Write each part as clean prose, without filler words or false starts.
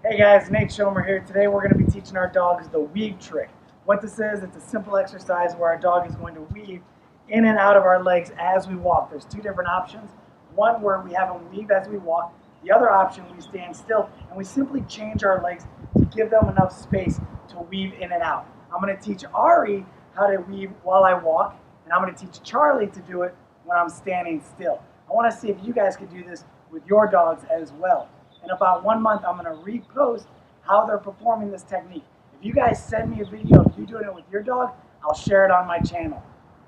Hey guys, Nate Schomer here. Today we're going to be teaching our dogs the weave trick. What this is, it's a simple exercise where our dog is going to weave in and out of our legs as we walk. There's two different options. One where we have them weave as we walk. The other option, we stand still and we simply change our legs to give them enough space to weave in and out. I'm going to teach Ari how to weave while I walk, and I'm going to teach Charlie to do it when I'm standing still. I want to see if you guys could do this with your dogs as well. In about 1 month, I'm going to repost how they're performing this technique. If you guys send me a video of you doing it with your dog, I'll share it on my channel.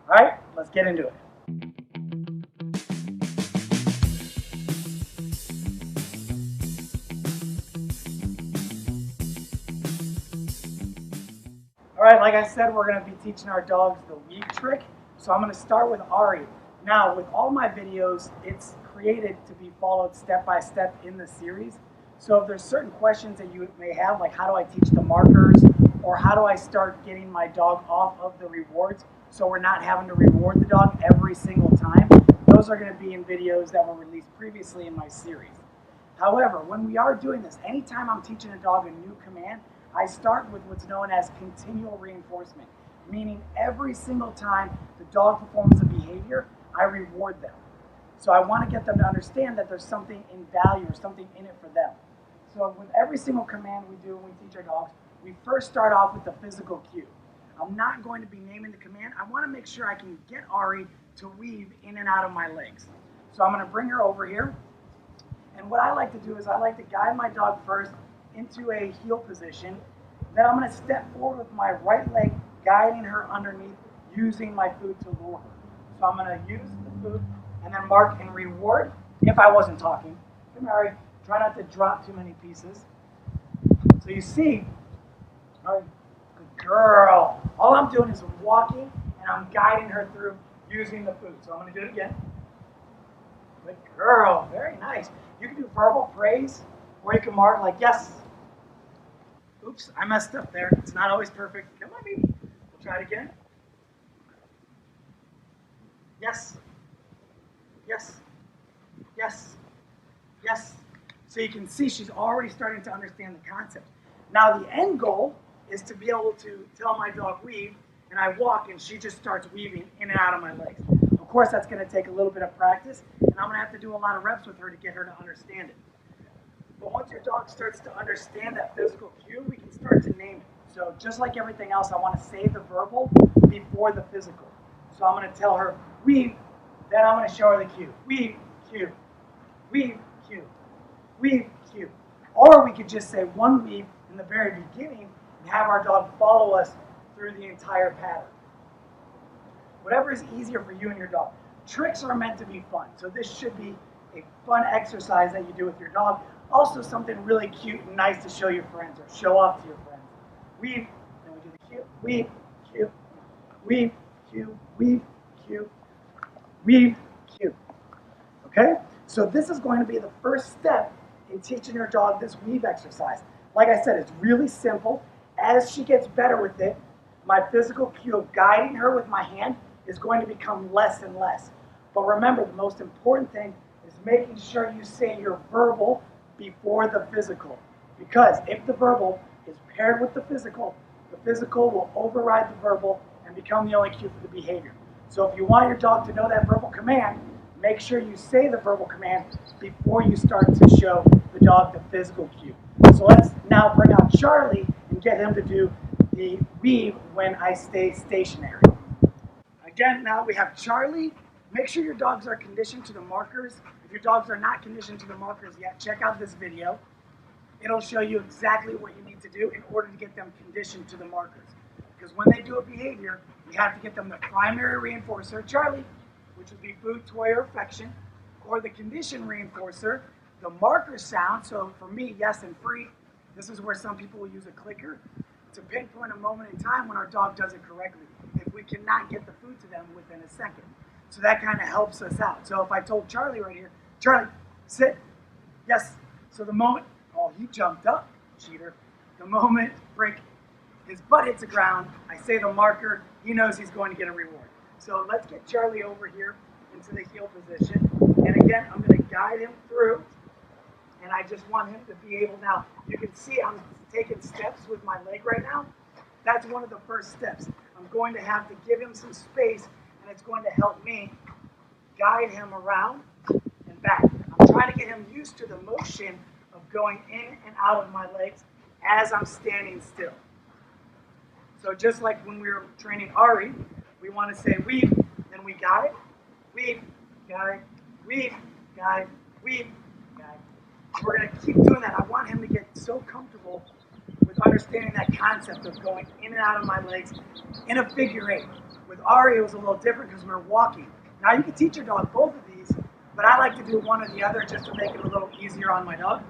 All right, let's get into it. All right, like I said, we're going to be teaching our dogs the weave trick. So I'm going to start with Ari. Now, with all my videos, it's created to be followed step by step in the series. So if there's certain questions that you may have, like how do I teach the markers, or how do I start getting my dog off of the rewards so we're not having to reward the dog every single time, those are going to be in videos that were released previously in my series. However, when we are doing this, anytime I'm teaching a dog a new command, I start with what's known as continual reinforcement, meaning every single time the dog performs a behavior, I reward them. So I want to get them to understand that there's something in value or something in it for them. So with every single command we do when we teach our dogs, we first start off with the physical cue. I'm not going to be naming the command. I want to make sure I can get Ari to weave in and out of my legs. So I'm going to bring her over here. And what I like to do is I like to guide my dog first into a heel position. Then I'm going to step forward with my right leg, guiding her underneath, using my food to lure her. So I'm going to use the food and then mark and reward if I wasn't talking. Come here, Ari. Try not to drop too many pieces. So you see, Ari, good girl. All I'm doing is walking and I'm guiding her through using the food. So I'm going to do it again. Good girl. Very nice. You can do verbal praise, or you can mark like, yes. Oops, I messed up there. It's not always perfect. Come on, baby. We'll try it again. Yes. Yes. Yes. Yes. So you can see she's already starting to understand the concept. Now the end goal is to be able to tell my dog weave, and I walk and she just starts weaving in and out of my legs. Of course, that's going to take a little bit of practice, and I'm going to have to do a lot of reps with her to get her to understand it. But once your dog starts to understand that physical cue, we can start to name it. So just like everything else, I want to say the verbal before the physical. So I'm going to tell her weave, then I'm going to show her the cue. Weave, cue, weave, cue, weave, cue. Or we could just say one weave in the very beginning and have our dog follow us through the entire pattern. Whatever is easier for you and your dog. Tricks are meant to be fun, so this should be a fun exercise that you do with your dog. Also something really cute and nice to show your friends or show off to your friends. Weave, then we do the cue, weave, cue, weave, cue, weave, cue, weave, cue. Okay? So this is going to be the first step in teaching your dog this weave exercise. Like I said, it's really simple. As she gets better with it, my physical cue of guiding her with my hand is going to become less and less. But remember, the most important thing is making sure you say your verbal before the physical. Because if the verbal is paired with the physical will override the verbal and become the only cue for the behavior. So if you want your dog to know that verbal command, make sure you say the verbal command before you start to show the dog the physical cue. So let's now bring out Charlie and get him to do the weave when I stay stationary. Again, now we have Charlie. Make sure your dogs are conditioned to the markers. If your dogs are not conditioned to the markers yet, check out this video. It'll show you exactly what you need to do in order to get them conditioned to the markers. Because when they do a behavior, we have to get them the primary reinforcer, Charlie, which would be food, toy, or affection, or the condition reinforcer, the marker sound. So for me, yes and free, this is where some people will use a clicker to pinpoint a moment in time when our dog does it correctly, if we cannot get the food to them within a second. So that kind of helps us out. So if I told Charlie right here, Charlie, sit, yes. So the moment, oh, he jumped up, cheater. The moment his butt hits the ground, I say the marker, he knows he's going to get a reward. So let's get Charlie over here into the heel position. And again, I'm going to guide him through. and I just want him to be able, now you can see I'm taking steps with my leg right now. That's one of the first steps. I'm going to have to give him some space, and it's going to help me guide him around and back. I'm trying to get him used to the motion of going in and out of my legs as I'm standing still. So just like when we were training Ari, we want to say weave, then we guide, weave, guide, weave, guide, weave, guide. We're going to keep doing that. I want him to get so comfortable with understanding that concept of going in and out of my legs in a figure eight. With Ari, it was a little different because we were walking. Now you can teach your dog both of these, but I like to do one or the other just to make it a little easier on my dog.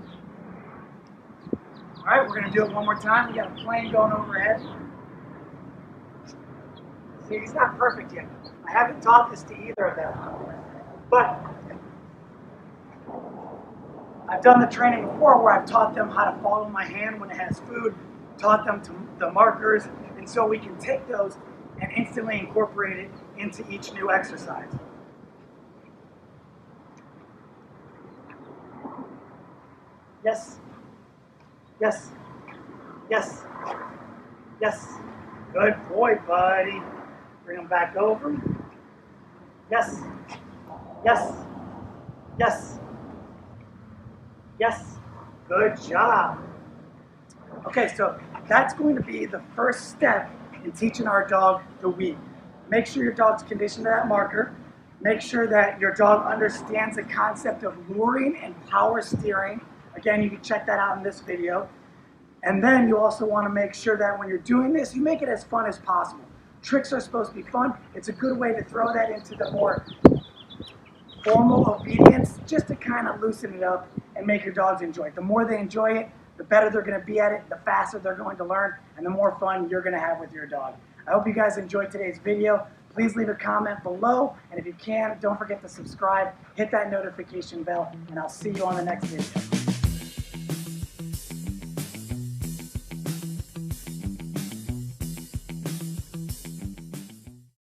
All right, we're going to do it one more time. We got a plane going overhead. See, he's not perfect yet. I haven't taught this to either of them, but I've done the training before where I've taught them how to follow my hand when it has food, taught them to the markers, and so we can take those and instantly incorporate it into each new exercise. Yes, yes, yes, yes. Good boy, buddy. Bring him back over. Yes, yes, yes, yes. Good job. Okay, so that's going to be the first step in teaching our dog the weave. Make sure your dog's conditioned to that marker. Make sure that your dog understands the concept of luring and power steering. Again, you can check that out in this video. And then you also want to make sure that when you're doing this, you make it as fun as possible. Tricks are supposed to be fun. It's a good way to throw that into the more formal obedience, just to kind of loosen it up and make your dogs enjoy it. The more they enjoy it, the better they're going to be at it, the faster they're going to learn, and the more fun you're going to have with your dog. I hope you guys enjoyed today's video. Please leave a comment below, and if you can, don't forget to subscribe, hit that notification bell, and I'll see you on the next video.